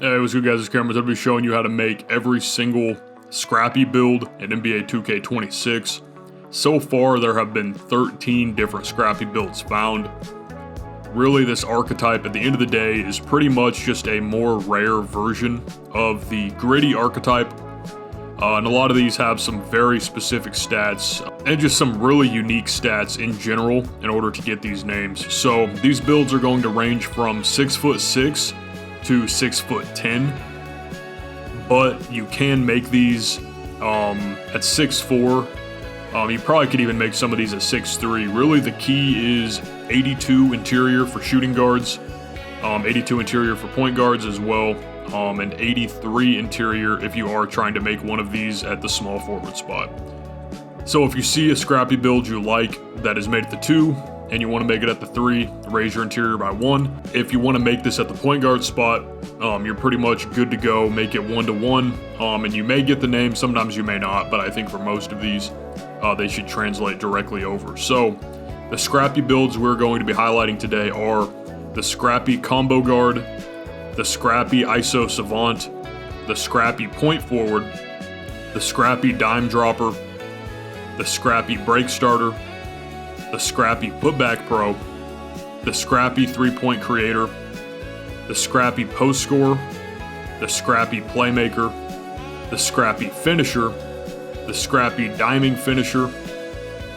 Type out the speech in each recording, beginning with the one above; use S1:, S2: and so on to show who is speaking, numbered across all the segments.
S1: Hey, what's good guys, it's Cahmron. I'll be showing you how to make every single Scrappy build in NBA 2K26. So far, there have been 13 different Scrappy builds found. Really, this archetype at the end of the day is pretty much just a more rare version of the gritty archetype. And a lot of these have some very specific stats and just some really unique stats in general in order to get these names. So these builds are going to range from 6'6" to 6'10", but you can make these at 6'4". You probably could even make some of these at 6'3". Really, the key is 82 interior for shooting guards, 82 interior for point guards as well, and 83 interior if you are trying to make one of these at the small forward spot. So if you see a Scrappy build you like that is made at the 2, and you want to make it at the 3, raise your interior by 1. If you want to make this at the point guard spot, you're pretty much good to go. Make it 1-to-1, and you may get the name, sometimes you may not, but I think for most of these, they should translate directly over. So, the Scrappy builds we're going to be highlighting today are the Scrappy Combo Guard, the Scrappy ISO Savant, the Scrappy Point Forward, the Scrappy Dime Dropper, the Scrappy Break Starter, the Scrappy Putback Pro, the Scrappy 3-Point Creator, the Scrappy Post Scorer, the Scrappy Playmaker, the Scrappy Finisher, the Scrappy Diming Finisher,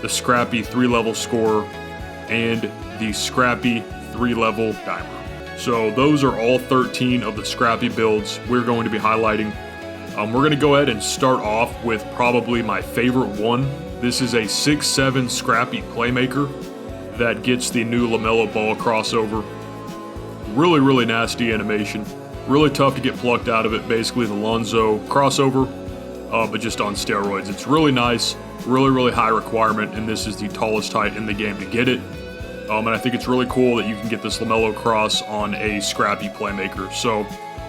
S1: the Scrappy 3-Level Scorer, and the Scrappy 3-Level Dimer. So those are all 13 of the Scrappy builds we're going to be highlighting. We're going to go ahead and start off with probably my favorite one. This is a 6'7" Scrappy Playmaker that gets the new LaMelo Ball crossover. Really nasty animation. Really tough to get plucked out of it. Basically the Lonzo crossover, but just on steroids. It's really nice, really high requirement, and this is the tallest height in the game to get it. And I think it's really cool that you can get this LaMelo cross on a Scrappy Playmaker. So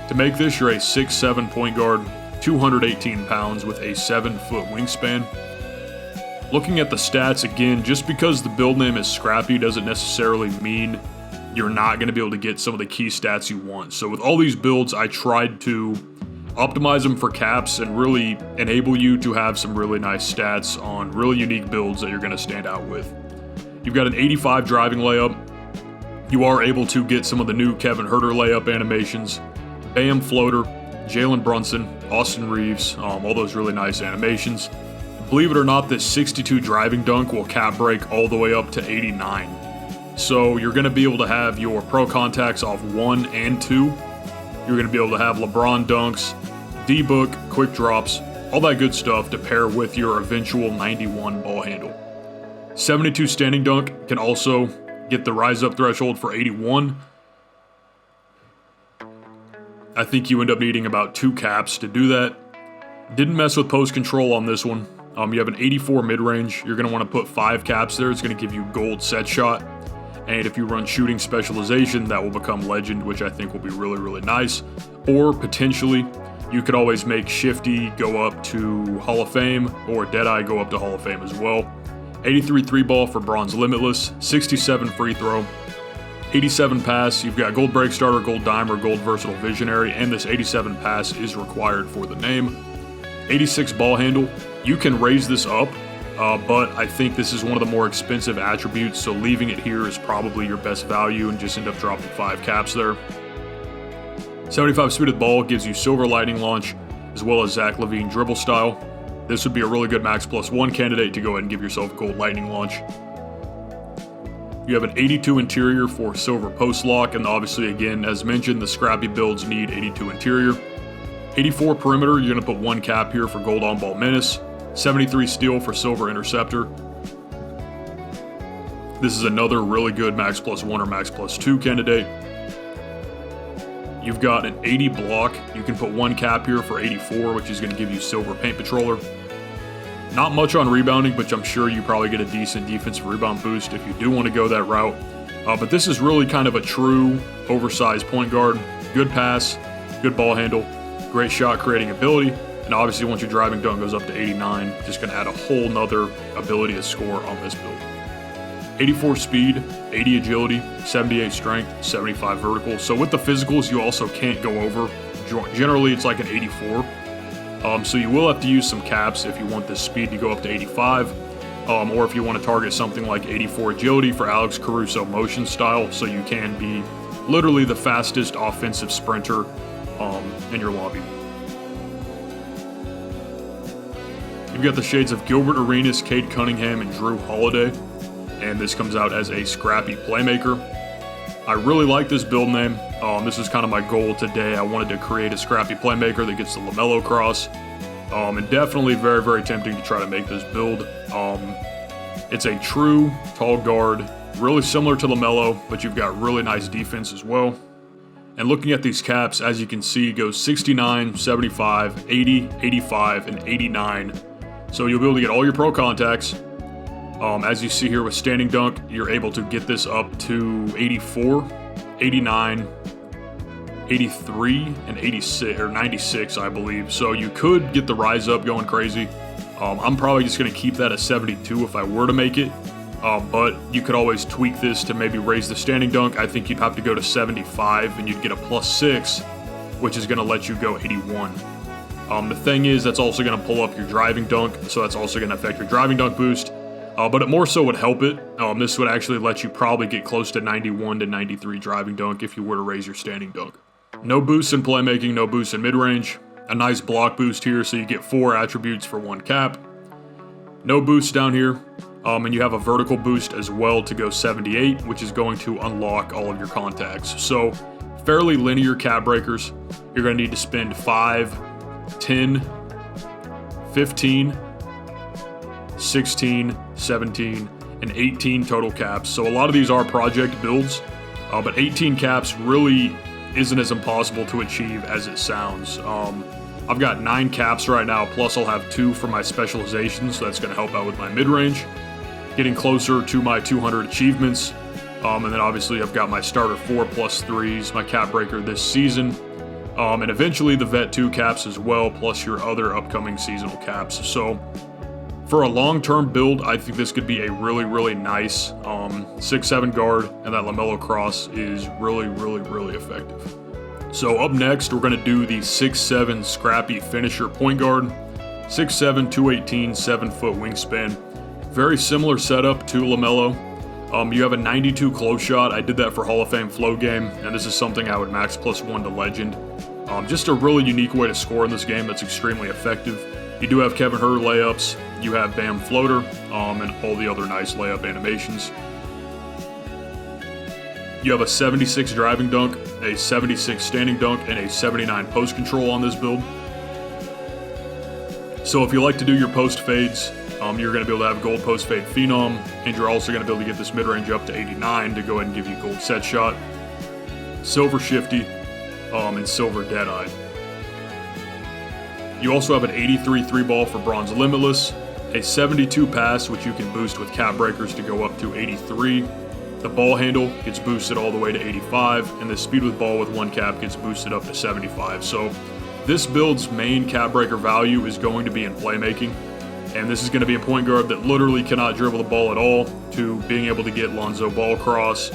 S1: to make this, you're a 6'7" point guard, 218 pounds with a 7-foot wingspan. Looking at the stats again, just because the build name is Scrappy doesn't necessarily mean you're not going to be able to get some of the key stats you want. So with all these builds, I tried to optimize them for caps and really enable you to have some really nice stats on really unique builds that you're going to stand out with. You've got an 85 driving layup. You are able to get some of the new Kevin Huerter layup animations, Bam floater, Jalen Brunson, Austin Reeves, all those really nice animations. Believe it or not, this 62 driving dunk will cap break all the way up to 89. So you're going to be able to have your pro contacts off 1 and 2. You're going to be able to have LeBron dunks, D-book, quick drops, all that good stuff to pair with your eventual 91 ball handle. 72 standing dunk can also get the rise up threshold for 81. I think you end up needing about 2 caps to do that. Didn't mess with post control on this one. You have an 84 mid-range. You're going to want to put 5 caps there. It's going to give you gold set shot. And if you run shooting specialization, that will become legend, which I think will be really nice. Or potentially, you could always make Shifty go up to Hall of Fame, or Deadeye go up to Hall of Fame as well. 83 3-ball for Bronze Limitless, 67 free throw, 87 pass. You've got gold break starter, gold dimer, gold versatile visionary, and this 87 pass is required for the name. 86 ball handle. You can raise this up, but I think this is one of the more expensive attributes, so leaving it here is probably your best value and just end up dropping 5 caps there. 75 speed of the ball gives you silver lightning launch, as well as Zach LaVine dribble style. This would be a really good max +1 candidate to go ahead and give yourself gold lightning launch. You have an 82 interior for silver post lock, and obviously again, as mentioned, the Scrappy builds need 82 interior. 84 perimeter, you're going to put 1 cap here for gold on ball menace. 73 steal for silver interceptor. This is another really good max +1 or max +2 candidate. You've got an 80 block. You can put 1 cap here for 84, which is going to give you silver paint patroller. Not much on rebounding, but I'm sure you probably get a decent defensive rebound boost if you do want to go that route. But this is really kind of a true oversized point guard. Good pass, good ball handle, great shot creating ability. And obviously once your driving dunk goes up to 89, just going to add a whole nother ability to score on this build. 84 speed, 80 agility, 78 strength, 75 vertical. So with the physicals, you also can't go over joint. Generally, it's like an 84. So you will have to use some caps if you want this speed to go up to 85. Or if you want to target something like 84 agility for Alex Caruso motion style, so you can be literally the fastest offensive sprinter in your lobby. You've got the shades of Gilbert Arenas, Cade Cunningham, and Drew Holiday, and this comes out as a Scrappy Playmaker. I really like this build name. This is kind of my goal today. I wanted to create a Scrappy Playmaker that gets the LaMelo cross. And definitely very, very tempting to try to make this build. It's a true tall guard, really similar to LaMelo, but you've got really nice defense as well. And looking at these caps, as you can see, it goes 69, 75, 80, 85, and 89. So you'll be able to get all your pro contacts. As you see here with standing dunk, you're able to get this up to 84, 89, 83, and 86 or 96, I believe. So you could get the rise up going crazy. I'm probably just going to keep that at 72 if I were to make it. But you could always tweak this to maybe raise the standing dunk. I think you'd have to go to 75 and you'd get a +6, which is going to let you go 81. The thing is, that's also going to pull up your driving dunk, so that's also going to affect your driving dunk boost. But it more so would help it. This would actually let you probably get close to 91 to 93 driving dunk if you were to raise your standing dunk. No boost in playmaking, no boost in mid-range. A nice block boost here, so you get 4 attributes for 1 cap. No boost down here. And you have a vertical boost as well to go 78, which is going to unlock all of your contacts. So fairly linear cap breakers. You're going to need to spend 5, 10, 15, 16, 17, and 18 total caps. So a lot of these are project builds, but 18 caps really isn't as impossible to achieve as it sounds. I've got 9 caps right now, plus I'll have 2 for my specializations, so that's going to help out with my mid-range. Getting closer to my 200 achievements, and then obviously I've got my starter 4+3s, my cap breaker this season, and eventually the vet 2 caps as well, plus your other upcoming seasonal caps. So for a long-term build, I think this could be a really, really nice 6'7" guard, and that LaMelo cross is really, really, really effective. So up next, we're going to do the 6'7" Scrappy Finisher point guard, 6'7", 218, 7-foot wingspan. Very similar setup to LaMelo. You have a 92 close shot. I did that for Hall of Fame flow game, and this is something I would max +1 to legend. Just a really unique way to score in this game that's extremely effective. You do have Kevin Herter layups, you have Bam floater, and all the other nice layup animations. You have a 76 driving dunk, a 76 standing dunk, and a 79 post control on this build. So if you like to do your post fades, you're going to be able to have gold post fade phenom, and you're also going to be able to get this mid range up to 89 to go ahead and give you gold set shot, silver shifty, and silver dead eye. You also have an 83 3 ball for bronze limitless, a 72 pass which you can boost with cap breakers to go up to 83. The ball handle gets boosted all the way to 85, and the speed with ball with 1 cap gets boosted up to 75. So this build's main cap breaker value is going to be in playmaking. And this is going to be a point guard that literally cannot dribble the ball at all, to being able to get Lonzo ball cross,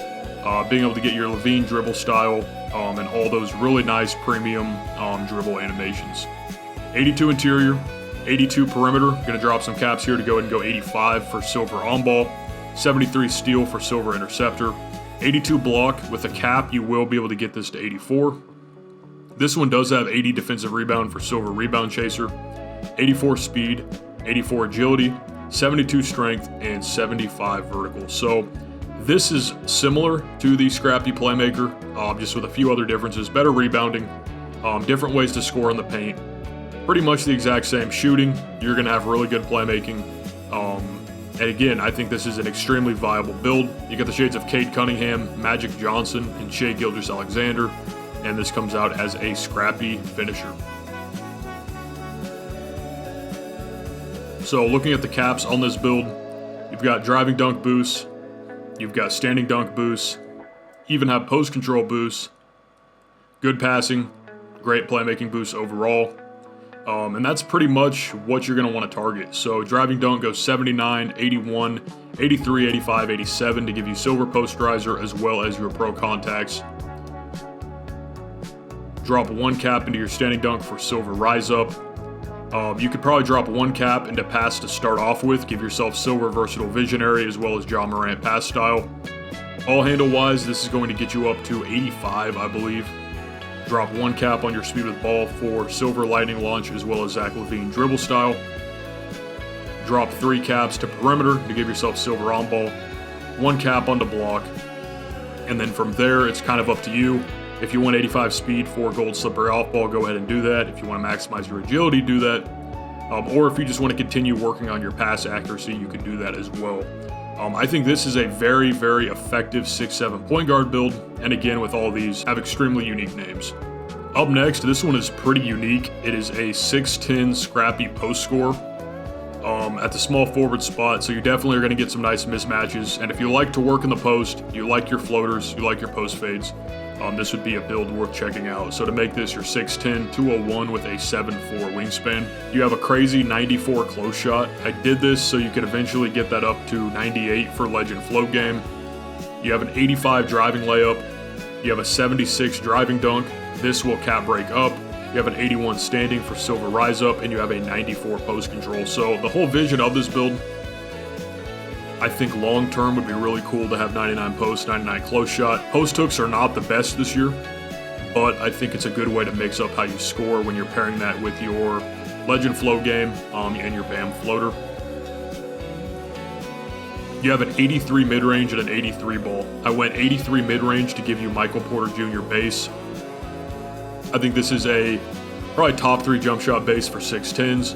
S1: being able to get your Levine dribble style, and all those really nice premium dribble animations. 82 interior, 82 perimeter. Going to drop some caps here to go ahead and go 85 for silver on ball, 73 steal for silver interceptor, 82 block. With a cap, you will be able to get this to 84. This one does have 80 defensive rebound for silver rebound chaser, 84 speed, 84 agility, 72 strength, and 75 vertical. So this is similar to the Scrappy Playmaker, just with a few other differences. Better rebounding, different ways to score in the paint. Pretty much the exact same shooting. You're going to have really good playmaking. And again, I think this is an extremely viable build. You got the shades of Cade Cunningham, Magic Johnson, and Shai Gilgeous-Alexander. And this comes out as a Scrappy Finisher. So looking at the caps on this build, you've got driving dunk boosts, you've got standing dunk boosts, even have post control boosts, good passing, great playmaking boosts overall, and that's pretty much what you're going to want to target. So driving dunk goes 79, 81, 83, 85, 87 to give you silver post riser as well as your pro contacts. Drop 1 cap into your standing dunk for silver rise up. You could probably drop 1 cap into pass to start off with, give yourself silver versatile visionary as well as John Morant pass style. Ball handle wise, this is going to get you up to 85, I believe. Drop 1 cap on your speed with ball for silver lightning launch as well as Zach LaVine dribble style. Drop 3 caps to perimeter to give yourself silver on ball. 1 cap onto block. And then from there, it's kind of up to you. If you want 85 speed for gold slippery off ball, go ahead and do that. If you want to maximize your agility, do that. Or if you just want to continue working on your pass accuracy, you can do that as well. I think this is a very, very effective 6'7" point guard build, and again, with all these, have extremely unique names. Up next, this one is pretty unique. It is a 6'10" Scrappy post score at the small forward spot, so you definitely are going to get some nice mismatches, and if you like to work in the post, you like your floaters, you like your post fades, this would be a build worth checking out. So to make this your 6'10", 201 with a 7'4" wingspan, you have a crazy 94 close shot. I did this so you could eventually get that up to 98 for legend float game. You have an 85 driving layup. You have a 76 driving dunk. This will cap break up. You have an 81 standing for silver rise up, and you have a 94 post control. So the whole vision of this build, I think long term would be really cool to have 99 post, 99 close shot. Post hooks are not the best this year, but I think it's a good way to mix up how you score when you're pairing that with your legend float game and your BAM floater. You have an 83 mid-range and an 83 ball. I went 83 mid-range to give you Michael Porter Jr. base. I think this is a probably top 3 jump shot base for 6'10s.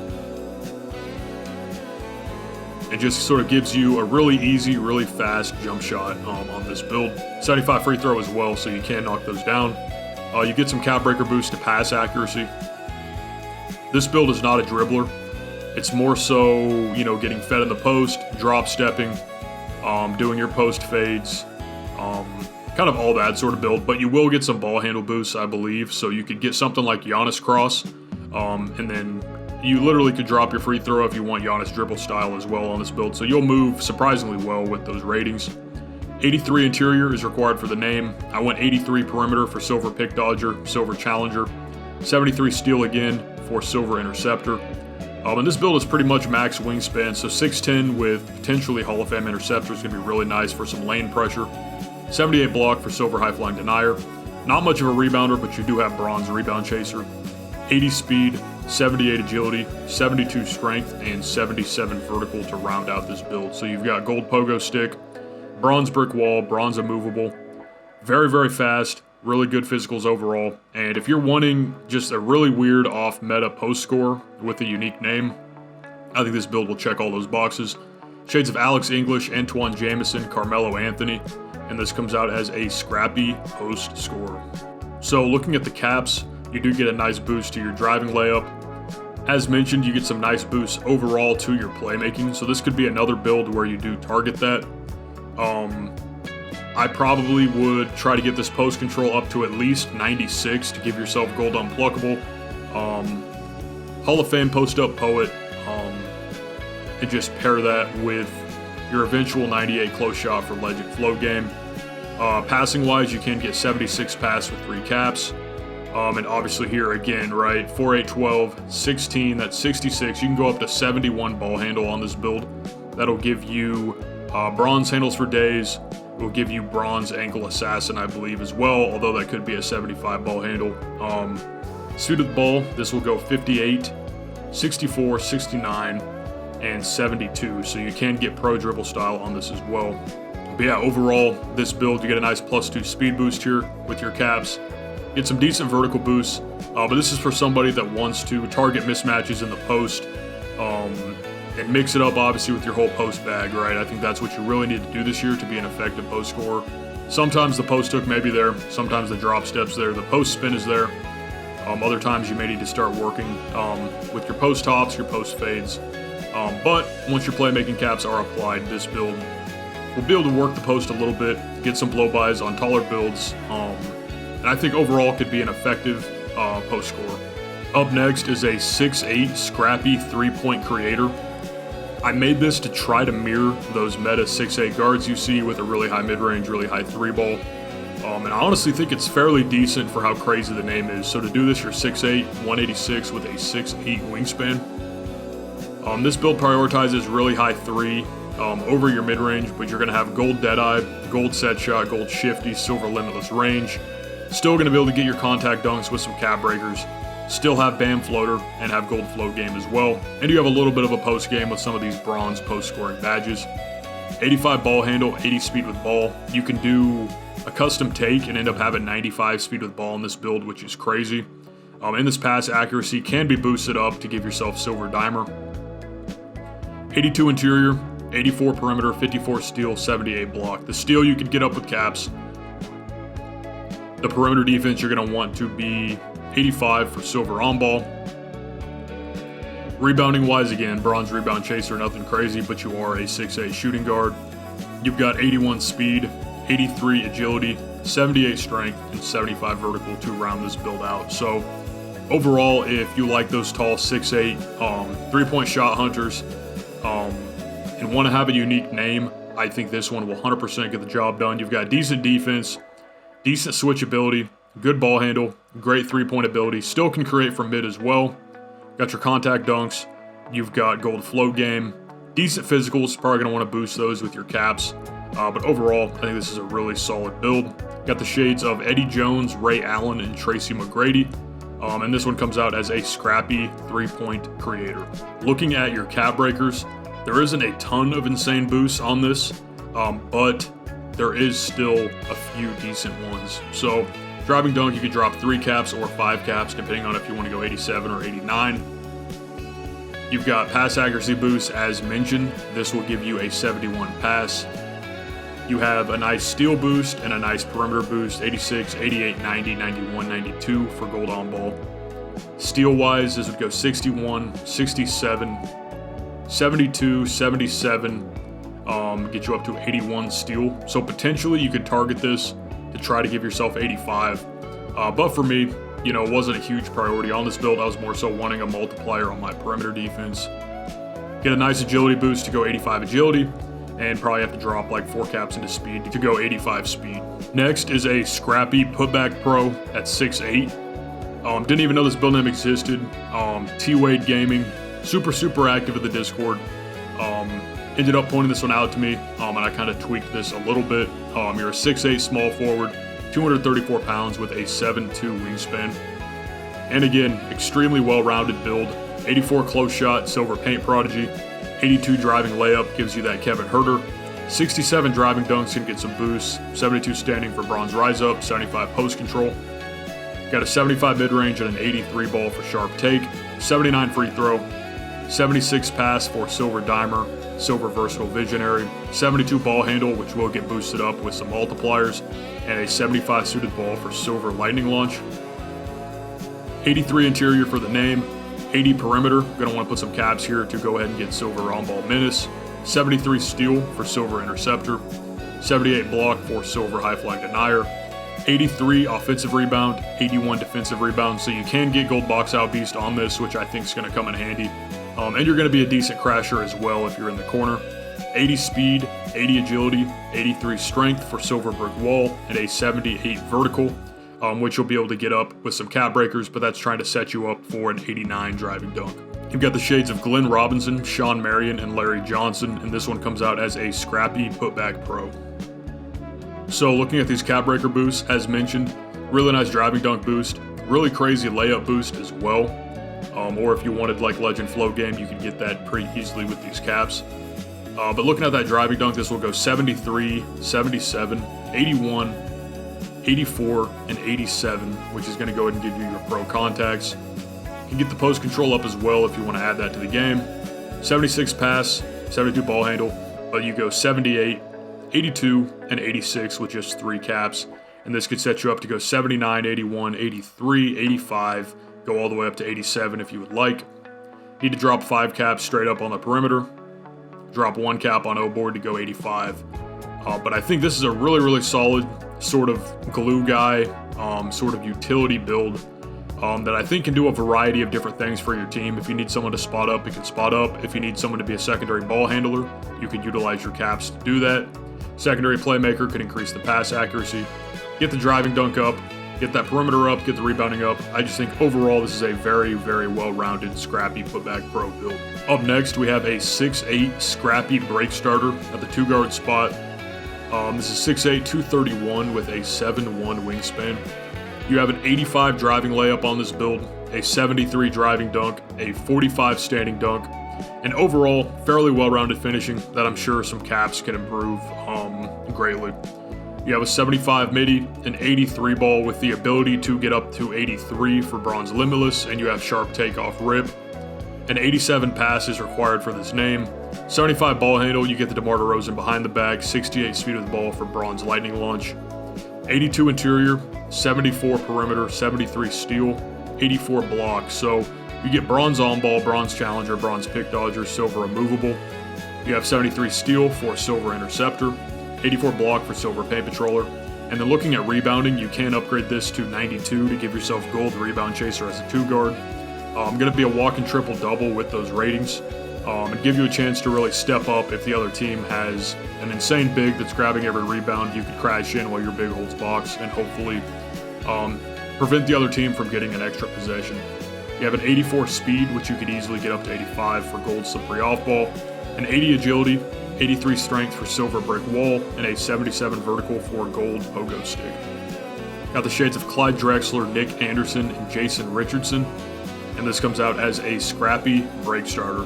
S1: It just sort of gives you a really easy, really fast jump shot on this build. 75 free throw as well, so you can knock those down. You get some cap breaker boost to pass accuracy. This build is not a dribbler. It's more so, you know, getting fed in the post, drop stepping, doing your post fades, kind of all that sort of build. But you will get some ball handle boosts, I believe. So you could get something like Giannis cross, and then you literally could drop your free throw if you want Giannis dribble style as well on this build. So you'll move surprisingly well with those ratings. 83 interior is required for the name. I went 83 perimeter for silver pick dodger, silver challenger. 73 steal again for silver interceptor. And this build is pretty much max wingspan, so 6'10 with potentially Hall of Fame interceptor is going to be really nice for some lane pressure. 78 block for silver high flying denier. Not much of a rebounder, but you do have bronze rebound chaser. 80 speed, 78 agility, 72 strength, and 77 vertical to round out this build. So you've got gold pogo stick, bronze brick wall, bronze immovable. Very, very fast, really good physicals overall. And if you're wanting just a really weird off-meta post score with a unique name, I think this build will check all those boxes. Shades of Alex English, Antoine Jamison, Carmelo Anthony, and this comes out as a Scrappy post score. So looking at the caps, you do get a nice boost to your driving layup. As mentioned, you get some nice boosts overall to your playmaking, so this could be another build where you do target that. I probably would try to get this post control up to at least 96 to give yourself gold unpluckable. Hall of Fame post up poet, and just pair that with your eventual 98 close shot for legend float game. Passing wise, you can get 76 pass with 3 caps. And obviously here again, right, 4, 8, 12, 16, that's 66. You can go up to 71 ball handle on this build. That'll give you bronze handles for days. It will give you bronze ankle assassin, I believe, as well, although that could be a 75 ball handle. Suited ball, this will go 58, 64, 69, and 72. So you can get pro dribble style on this as well. But yeah, overall, this build, you get a nice +2 speed boost here with your caps. Get some decent vertical boosts, but this is for somebody that wants to target mismatches in the post and mix it up, obviously, with your whole post bag, right? I think that's what you really need to do this year to be an effective post scorer. Sometimes the post hook may be there, sometimes the drop step's there, the post spin is there. Other times you may need to start working with your post tops, your post fades. But once your playmaking caps are applied, this build will be able to work the post a little bit, get some blow-bys on taller builds, and I think overall could be an effective post scorer. Up next is a 6'8 Scrappy 3-point creator. I made this to try to mirror those meta 6'8 guards you see with a really high mid-range, really high 3-ball. And I honestly think it's fairly decent for how crazy the name is. So to do this, you're 6'8", 186 with a 6'8" wingspan. This build prioritizes really high 3 over your mid-range, but you're going to have gold Deadeye, gold set shot, gold shifty, silver limitless range. Still going to be able to get your contact dunks with some cap breakers. Still have BAM floater and have gold float game as well. And you have a little bit of a post game with some of these bronze post scoring badges. 85 ball handle, 80 speed with ball. You can do a custom take and end up having 95 speed with ball in this build, which is crazy. In this pass, accuracy can be boosted up to give yourself silver dimer. 82 interior, 84 perimeter, 54 steal, 78 block. The steal you could get up with caps. The perimeter defense you're going to want to be 85 for silver on ball. Rebounding wise, again, bronze rebound chaser, nothing crazy, but you are a 6'8 shooting guard. You've got 81 speed, 83 agility, 78 strength, and 75 vertical to round this build out. So overall, if you like those tall 6'8 3-point shot hunters and want to have a unique name, I think this one will 100% get the job done. You've got decent defense, decent switchability, good ball handle, great 3-point ability, still can create from mid as well. Got your contact dunks, you've got gold float game, decent physicals, probably going to want to boost those with your caps. But overall, I think this is a really solid build. Got the shades of Eddie Jones, Ray Allen, and Tracy McGrady. And this one comes out as a Scrappy 3-point creator. Looking at your cap breakers, there isn't a ton of insane boosts on this, but there is still a few decent ones. So driving dunk, you could drop 3 caps or 5 caps, depending on if you want to go 87 or 89. You've got pass accuracy boost, as mentioned. This will give you a 71 pass. You have a nice steal boost and a nice perimeter boost, 86, 88, 90, 91, 92 for gold on ball. Steal wise, this would go 61, 67, 72, 77, get you up to 81 steal. So potentially you could target this to try to give yourself 85. But for me, you know, it wasn't a huge priority on this build. I was more so wanting a multiplier on my perimeter defense. Get a nice agility boost to go 85 agility, and probably have to drop like 4 caps into speed to go 85 speed. Next is a Scrappy Putback Pro at 6'8". Didn't even know this build name existed. T-Wade Gaming, super active in the Discord. Ended up pointing this one out to me, and I kind of tweaked this a little bit. You're a 6'8 small forward, 234 pounds with a 7'2 wingspan. And again, extremely well-rounded build. 84 close shot, silver paint prodigy. 82 driving layup gives you that Kevin Herter. 67 driving dunks can get some boosts. 72 standing for bronze rise up. 75 post control. Got a 75 mid-range and an 83 ball for sharp take. 79 free throw. 76 pass for silver dimer, silver versatile visionary. 72 ball handle, which will get boosted up with some multipliers. And a 75 suited ball for silver lightning launch. 83 interior for the name. 80 perimeter, going to want to put some caps here to go ahead and get silver on ball menace. 73 steal for silver interceptor. 78 block for silver high flag denier. 83 offensive rebound, 81 defensive rebound, so you can get gold box out beast on this, which I think is going to come in handy. And you're going to be a decent crasher as well if you're in the corner. 80 speed, 80 agility, 83 strength for silver brick wall, and a 78 vertical. Which you'll be able to get up with some cap breakers, but that's trying to set you up for an 89 driving dunk. You've got the shades of Glenn Robinson, Sean Marion, and Larry Johnson, and this one comes out as a Scrappy Putback Pro. So looking at these cap breaker boosts, as mentioned, really nice driving dunk boost, really crazy layup boost as well. Or if you wanted like legend flow game, you could get that pretty easily with these caps. But looking at that driving dunk, this will go 73, 77, 81, 84, and 87, which is going to go ahead and give you your pro contacts. You can get the post control up as well if you want to add that to the game. 76 pass, 72 ball handle, but you go 78, 82, and 86 with just 3 caps. And this could set you up to go 79, 81, 83, 85, go all the way up to 87 if you would like. Need to drop 5 caps straight up on the perimeter. Drop 1 cap on O-board to go 85. But I think this is a really solid sort of glue guy, sort of utility build that I think can do a variety of different things for your team. If you need someone to spot up, it can spot up. If you need someone to be a secondary ball handler, you could utilize your caps to do that. Secondary playmaker could increase the pass accuracy. get the driving dunk up, get that perimeter up, get the rebounding up. I just think overall this is a very, very well-rounded Scrappy Putback Pro build. Up next, we have a 6'8 Scrappy break starter at the 2-guard spot. This is 6'8", 231 with a 7'1 wingspan. You have an 85 driving layup on this build, a 73 driving dunk, a 45 standing dunk, and overall, fairly well-rounded finishing that I'm sure some caps can improve greatly. You have a 75 midi, an 83 ball with the ability to get up to 83 for bronze limitless, and you have sharp takeoff rip. An 87 pass is required for this name. 75 ball handle, you get the DeMar DeRozan behind the back, 68 speed of the ball for bronze lightning launch. 82 interior, 74 perimeter, 73 steal, 84 block. So you get bronze on ball, bronze challenger, bronze pick dodger, silver immovable. You have 73 steal for silver interceptor, 84 block for silver paint patroller. And then looking at rebounding, you can upgrade this to 92 to give yourself gold rebound chaser as a 2-guard. Going to be a walk-in triple-double with those ratings, and give you a chance to really step up if the other team has an insane big that's grabbing every rebound. You could crash in while your big holds box and hopefully prevent the other team from getting an extra possession. You have an 84 speed, which you could easily get up to 85 for gold slippery off ball, an 80 agility, 83 strength for silver brick wall, and a 77 vertical for gold pogo stick. Got the shades of Clyde Drexler, Nick Anderson, and Jason Richardson. And this comes out as a Scrappy break starter.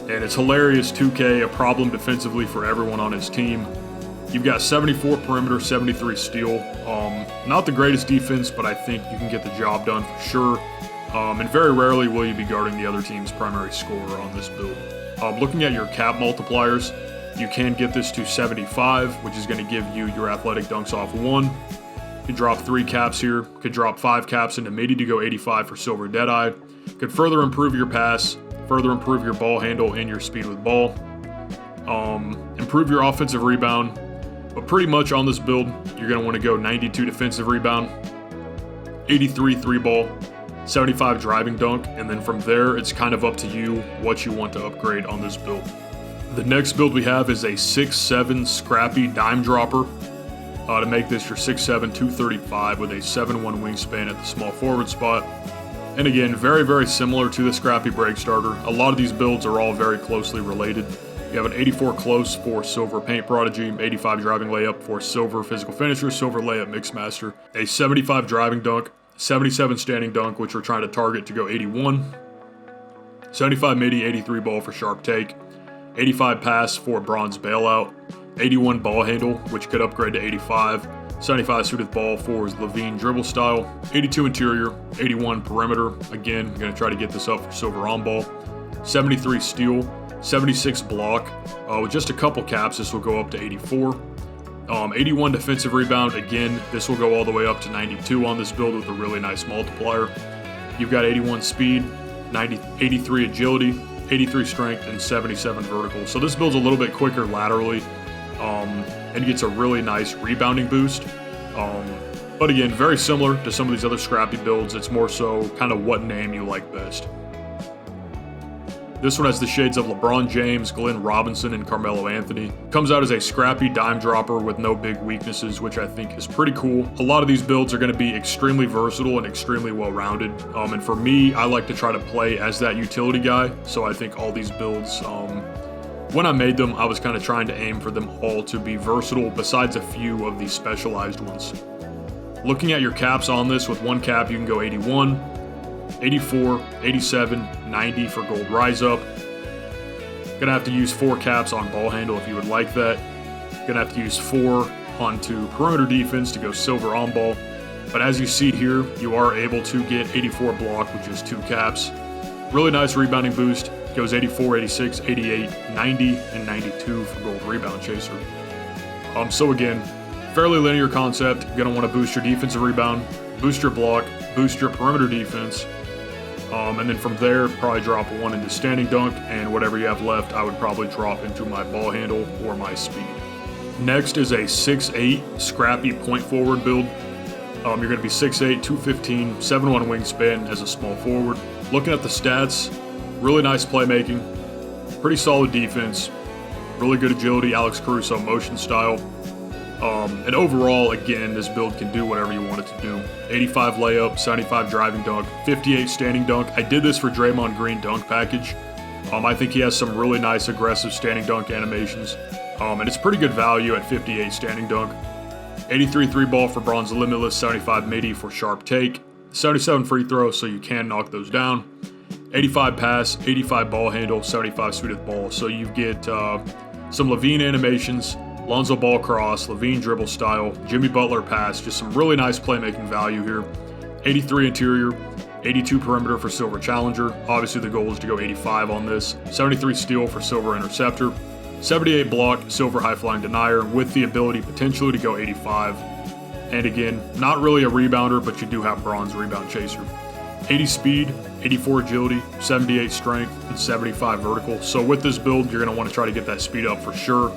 S1: And it's hilarious 2K, a problem defensively for everyone on his team. You've got 74 perimeter, 73 steal. Not the greatest defense, but I think you can get the job done for sure. And very rarely will you be guarding the other team's primary scorer on this build. Looking at your cap multipliers, you can get this to 75, which is going to give you your athletic dunks off 1. You could drop 3 caps here, could drop 5 caps into midi to go 85 for silver deadeye. Could further improve your pass, further improve your ball handle and your speed with ball. Improve your offensive rebound. But pretty much on this build, you're going to want to go 92 defensive rebound, 83 3-ball, 75 driving dunk, and then from there, it's kind of up to you what you want to upgrade on this build. The next build we have is a 6'7 Scrappy dime dropper. To make this your 6'7", 235 with a 7'1 wingspan at the small forward spot. And again, very, very similar to the Scrappy break starter. A lot of these builds are all very closely related. You have an 84 close for silver paint prodigy, 85 driving layup for silver physical finisher, silver layup mixmaster, a 75 driving dunk, 77 standing dunk, which we're trying to target to go 81, 75 midi, 83 ball for sharp take, 85 pass for bronze bailout, 81 ball handle, which could upgrade to 85, 75 suited ball for Levine dribble style, 82 interior, 81 perimeter, again, I'm going to try to get this up for silver on ball, 73 steal, 76 block, with just a couple caps, this will go up to 84, 81 defensive rebound, again, this will go all the way up to 92 on this build with a really nice multiplier. You've got 81 speed, 83 agility, 83 strength, and 77 vertical. So this build's a little bit quicker laterally, and gets a really nice rebounding boost. But again, very similar to some of these other Scrappy builds. It's more so kind of what name you like best. This one has the shades of LeBron James, Glenn Robinson, and Carmelo Anthony. Comes out as a Scrappy dime dropper with no big weaknesses, which I think is pretty cool. A lot of these builds are going to be extremely versatile and extremely well-rounded. And for me, I like to try to play as that utility guy. So I think all these builds, when I made them, I was kind of trying to aim for them all to be versatile besides a few of these specialized ones. Looking at your caps on this, with one cap you can go 81, 84, 87, 90 for gold rise up. Gonna have to use 4 caps on ball handle if you would like that. Gonna have to use 4 onto perimeter defense to go silver on ball. But as you see here, you are able to get 84 block with just 2 caps. Really nice rebounding boost. Goes 84, 86, 88, 90, and 92 for gold rebound chaser. So again, fairly linear concept. You're gonna want to boost your defensive rebound, boost your block, boost your perimeter defense, and then from there, probably drop 1 into standing dunk, and whatever you have left, I would probably drop into my ball handle or my speed. Next is a 6'8 Scrappy point forward build. You're going to be 6'8", 215, 7'1 wingspan as a small forward. Looking at the stats, really nice playmaking, pretty solid defense, really good agility, Alex Caruso motion style. And overall, again, this build can do whatever you want it to do. 85 layup, 75 driving dunk, 58 standing dunk. I did this for Draymond Green dunk package. I think he has some really nice aggressive standing dunk animations. And it's pretty good value at 58 standing dunk. 83 3 ball for Bronze Limitless, 75 midi for sharp take, 77 free throw so you can knock those down, 85 pass, 85 ball handle, 75 sweetest ball. So you get some Levine animations, Lonzo Ball cross, Levine dribble style, Jimmy Butler pass, just some really nice playmaking value here. 83 interior, 82 perimeter for Silver Challenger. Obviously the goal is to go 85 on this. 73 steal for Silver Interceptor. 78 block, Silver High Flying Denier with the ability potentially to go 85. And again, not really a rebounder, but you do have Bronze Rebound Chaser. 80 speed, 84 agility, 78 strength, and 75 vertical. So with this build, you're going to want to try to get that speed up for sure.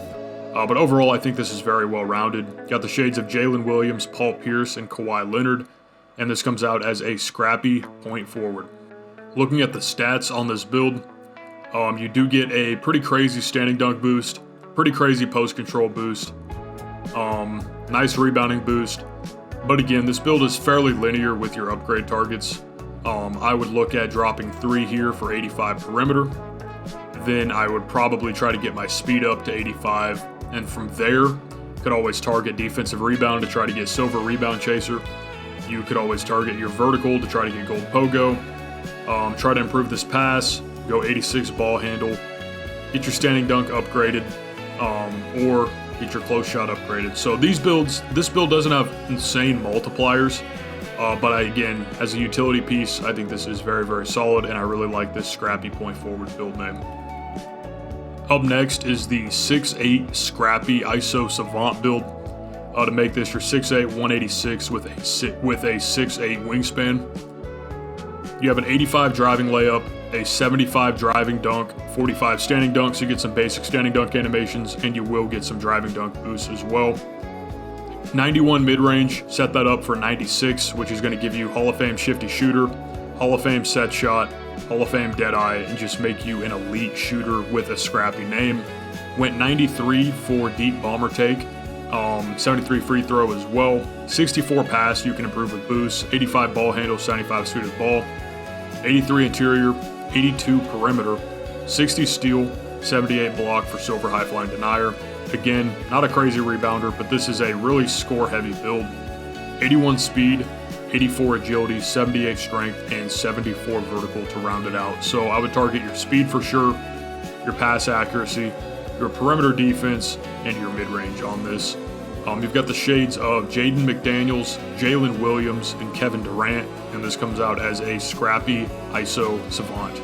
S1: But overall, I think this is very well rounded. Got the shades of Jalen Williams, Paul Pierce, and Kawhi Leonard. And this comes out as a scrappy point forward. Looking at the stats on this build, you do get a pretty crazy standing dunk boost, pretty crazy post control boost, nice rebounding boost. But again, this build is fairly linear with your upgrade targets. I would look at dropping 3 here for 85 perimeter. Then I would probably try to get my speed up to 85. And from there, could always target defensive rebound to try to get Silver Rebound Chaser. You could always target your vertical to try to get Gold Pogo. Try to improve this pass, go 86 ball handle, get your standing dunk upgraded, or get your close shot upgraded. So this build doesn't have insane multipliers, but again, as a utility piece, I think this is very, very solid, and I really like this Scrappy point forward build name. Up next is the 6'8 Scrappy ISO Savant build. To make this your 6'8", 186 with a 6'8 wingspan. You have an 85 driving layup, a 75 driving dunk, 45 standing dunk, so you get some basic standing dunk animations, and you will get some driving dunk boosts as well. 91 mid-range, set that up for 96, which is going to give you Hall of Fame shifty shooter, Hall of Fame set shot, Hall of Fame dead eye, and just make you an elite shooter with a scrappy name. Went 93 for deep bomber take. 73 free throw as well, 64 pass, you can improve with boosts, 85 ball handle, 75 suited ball, 83 interior, 82 perimeter, 60 steal, 78 block for Silver High Flying Denier. Again, not a crazy rebounder, but this is a really score heavy build. 81 speed, 84 agility, 78 strength, and 74 vertical to round it out. So I would target your speed for sure, your pass accuracy, your perimeter defense, and your mid-range on this. You've got the shades of Jaden McDaniels, Jalen Williams, and Kevin Durant, and this comes out as a Scrappy ISO Savant.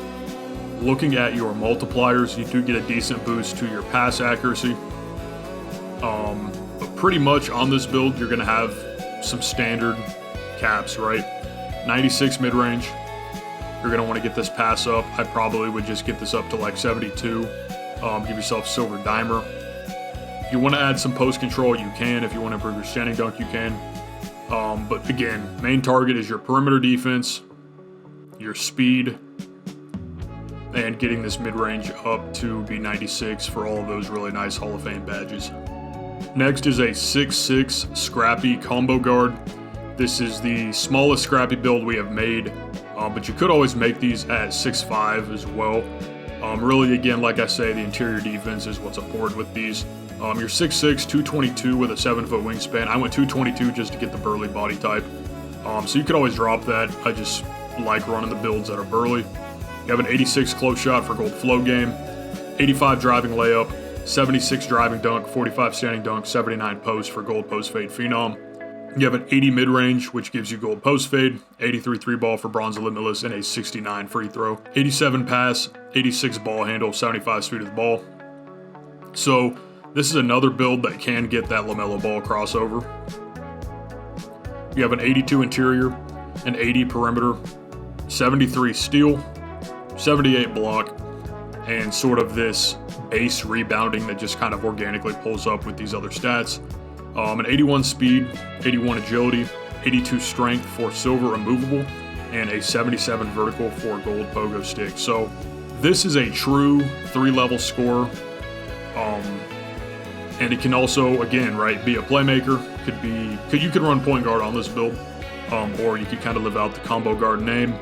S1: Looking at your multipliers, you do get a decent boost to your pass accuracy. But pretty much on this build, you're going to have some standard caps, right? 96 mid-range. You're going to want to get this pass up. I probably would just get this up to like 72. Give yourself Silver Dimer. If you want to add some post control, you can. If you want to improve your standing dunk, you can. But again, main target is your perimeter defense, your speed, and getting this mid-range up to be 96 for all of those really nice Hall of Fame badges. Next is a 6'6 Scrappy Combo Guard. This is the smallest Scrappy build we have made, but you could always make these at 6'5 as well. Really, again, like I say, the interior defense is what's important with these. You're 6'6", 222 with a 7-foot wingspan. I went 222 just to get the burly body type. So you could always drop that. I just like running the builds that are burly. You have an 86 close shot for gold flow game, 85 driving layup, 76 driving dunk, 45 standing dunk, 79 post for gold post fade phenom. You have an 80 mid-range, which gives you gold post fade, 83 3-ball for bronze limitless, and a 69 free throw. 87 pass, 86 ball handle, 75 speed of the ball. So this is another build that can get that LaMelo Ball crossover. You have an 82 interior, an 80 perimeter, 73 steal, 78 block, and sort of this base rebounding that just kind of organically pulls up with these other stats. An 81 speed, 81 agility, 82 strength for silver immovable, and a 77 vertical for gold pogo stick. So this is a true 3-level score. And it can also, again, right, be a playmaker. You could run point guard on this build, or you could kind of live out the combo guard name.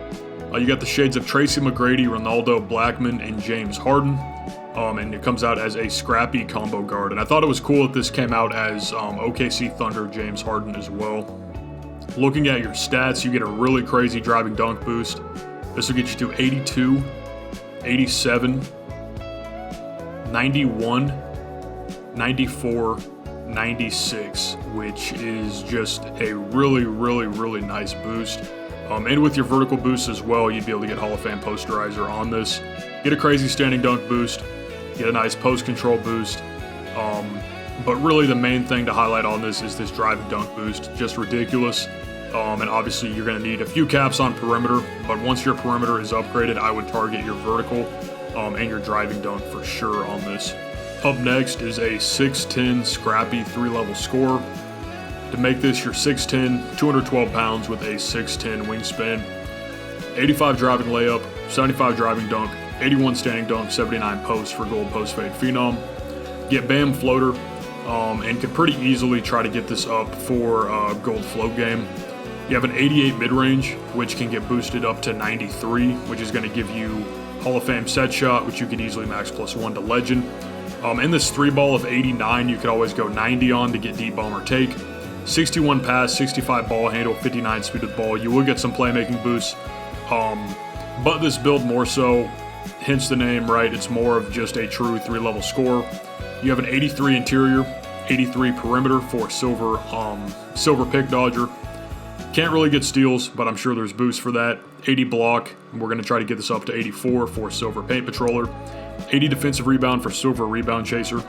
S1: You got the shades of Tracy McGrady, Ronaldo Blackman, and James Harden. And it comes out as a Scrappy combo guard. And I thought it was cool that this came out as OKC Thunder James Harden as well. Looking at your stats, you get a really crazy driving dunk boost. This will get you to 82, 87, 91, 94, 96, which is just a really, really, really nice boost. And with your vertical boost as well, you'd be able to get Hall of Fame posterizer on this. Get a crazy standing dunk boost, get a nice post control boost. But really the main thing to highlight on this is this driving dunk boost, just ridiculous. And obviously you're going to need a few caps on perimeter, but once your perimeter is upgraded, I would target your vertical and your driving dunk for sure on this. Up next is a 6'10 Scrappy 3-level scorer. To make this your 6'10", 212 pounds with a 6'10 wingspan, 85 driving layup, 75 driving dunk, 81 standing dunk, 79 post for gold post fade phenom. Get BAM floater, and could pretty easily try to get this up for gold float game. You have an 88 mid-range, which can get boosted up to 93, which is going to give you Hall of Fame set shot, which you can easily max +1 to legend. In this 3-ball of 89, you could always go 90 on to get deep bomb or take. 61 pass, 65 ball handle, 59 speed with ball. You will get some playmaking boosts, but this build more so, hence the name, right? It's more of just a true 3-level scorer. You have an 83 interior, 83 perimeter for silver pick dodger. Can't really get steals, but I'm sure there's boosts for that. 80 block, and we're going to try to get this up to 84 for silver paint patroller. 80 defensive rebound for silver rebound chaser.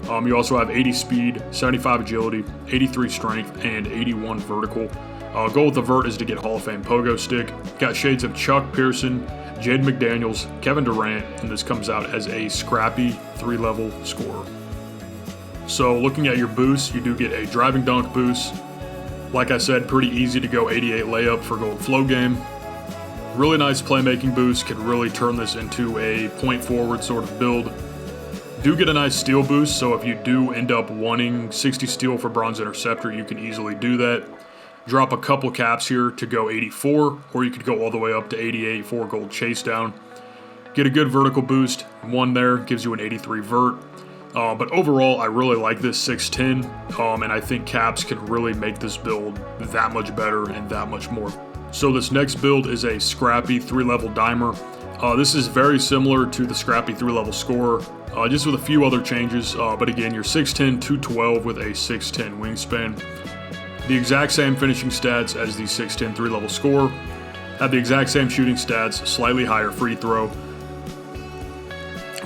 S1: You also have 80 speed, 75 agility, 83 strength, and 81 vertical. Goal with the vert is to get Hall of Fame pogo stick. Got shades of Chuck Pearson, Jaden McDaniels, Kevin Durant, and this comes out as a Scrappy 3-level scorer. So looking at your boosts, you do get a driving dunk boost. Like I said, pretty easy to go 88 layup for gold flow game. Really nice playmaking boost, could really turn this into a point forward sort of build. Do get a nice steal boost, so if you do end up wanting 60 steal for bronze interceptor, you can easily do that. Drop a couple caps here to go 84, or you could go all the way up to 88 for gold chase down. Get a good vertical boost, one there, gives you an 83 vert. But overall, I really like this 6'10", and I think caps can really make this build that much better and that much more. So this next build is a Scrappy 3-level dimer. This is very similar to the Scrappy 3-level scorer, just with a few other changes, but again, you're 6'10", 212 with a 6'10 wingspan. The exact same finishing stats as the 6'10 3-level scorer, have the exact same shooting stats, slightly higher free throw.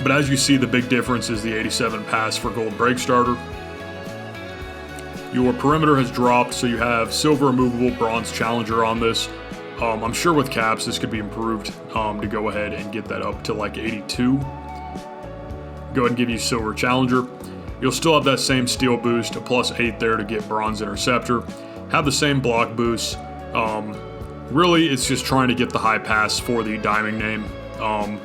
S1: But as you see, the big difference is the 87 pass for gold break starter. Your perimeter has dropped, so you have silver removable bronze challenger on this. I'm sure with caps this could be improved to go ahead and get that up to like 82. Go ahead and give you silver challenger. You'll still have that same steal boost, a +8 there to get bronze interceptor. Have the same block boost. Really, it's just trying to get the high pass for the diming name.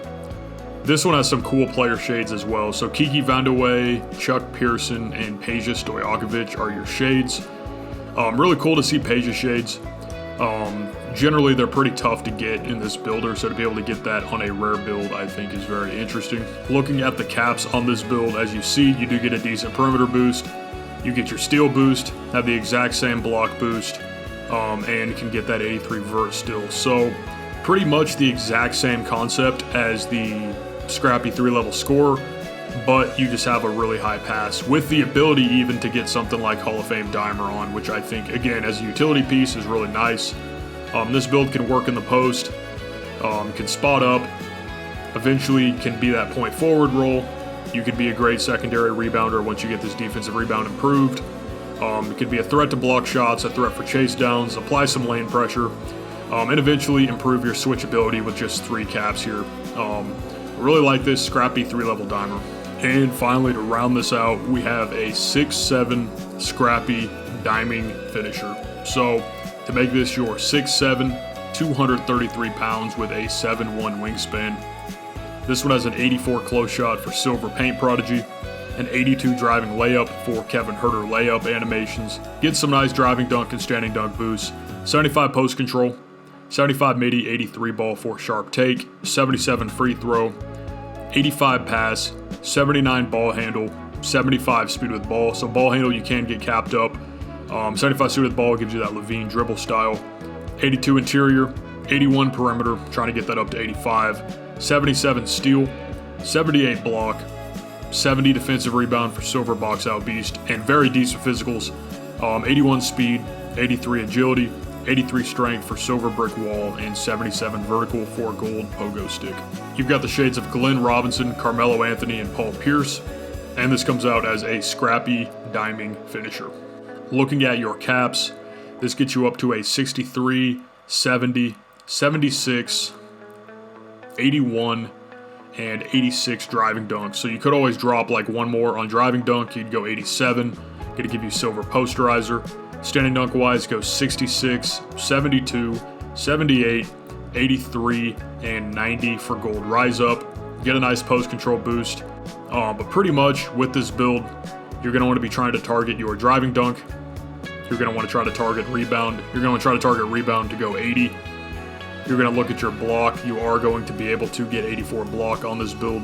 S1: This one has some cool player shades as well. So Kiki Vandeweghe, Chuck Pearson, and Peja Stojakovic are your shades. Really cool to see Peja shades. Generally, they're pretty tough to get in this builder, so to be able to get that on a rare build, I think is very interesting. Looking at the caps on this build, as you see, you do get a decent perimeter boost. You get your steal boost, have the exact same block boost, and can get that 83 vert still. So pretty much the exact same concept as the Scrappy 3-level scorer, but you just have a really high pass with the ability even to get something like Hall of Fame dimer on, which I think, again, as a utility piece is really nice. This build can work in the post, can spot up, eventually can be that point forward role. You could be a great secondary rebounder once you get this defensive rebound improved. It could be a threat to block shots, a threat for chase downs, apply some lane pressure, and eventually improve your switchability with just 3 caps here. I really like this Scrappy 3-level dimer. And finally, to round this out, we have a 6'7 Scrappy diming finisher. So to make this your 6'7", 233 pounds with a 7'1 wingspan. This one has an 84 close shot for silver paint prodigy, an 82 driving layup for Kevin Herter layup animations, get some nice driving dunk and standing dunk boosts, 75 post control, 75 midi, 83 ball for sharp take, 77 free throw, 85 pass, 79 ball handle, 75 speed with ball. So ball handle you can get capped up. 75 speed with ball gives you that Levine dribble style. 82 interior, 81 perimeter, trying to get that up to 85. 77 steal, 78 block, 70 defensive rebound for silver box out beast, and very decent physicals. 81 speed, 83 agility, 83 strength for silver brick wall, and 77 vertical for gold pogo stick. You've got the shades of Glenn Robinson, Carmelo Anthony, and Paul Pierce, and this comes out as a Scrappy diming finisher. Looking at your caps, this gets you up to a 63, 70, 76, 81, and 86 driving dunk. So you could always drop like one more on driving dunk. You'd go 87, gonna give you silver posterizer. Standing dunk wise, go 66, 72, 78, 83, and 90 for gold rise up. Get a nice post control boost. But pretty much with this build, you're gonna want to be trying to target your driving dunk. You're gonna want to try to target rebound. You're gonna want to try to target rebound to go 80. You're going to look at your block. You are going to be able to get 84 block on this build.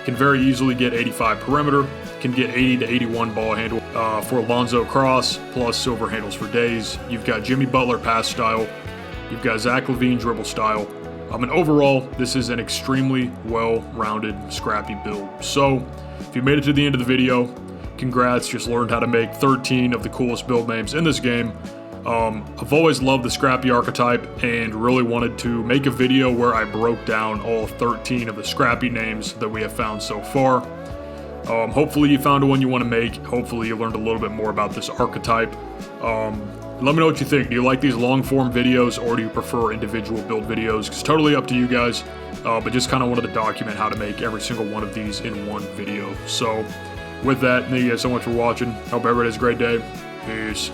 S1: Can very easily get 85 perimeter. Can get 80 to 81 ball handle for Lonzo Cross, plus silver handles for days. You've got Jimmy Butler pass style. You've got Zach LaVine dribble style. And overall, this is an extremely well-rounded Scrappy build. So, if you made it to the end of the video, congrats. Just learned how to make 13 of the coolest build names in this game. I've always loved the Scrappy archetype and really wanted to make a video where I broke down all 13 of the Scrappy names that we have found so far. Hopefully you found one you want to make. Hopefully you learned a little bit more about this archetype. Let me know what you think. Do you like these long form videos or do you prefer individual build videos? It's totally up to you guys, but just kind of wanted to document how to make every single one of these in one video. So with that, thank you guys so much for watching. Hope everybody has a great day. Peace.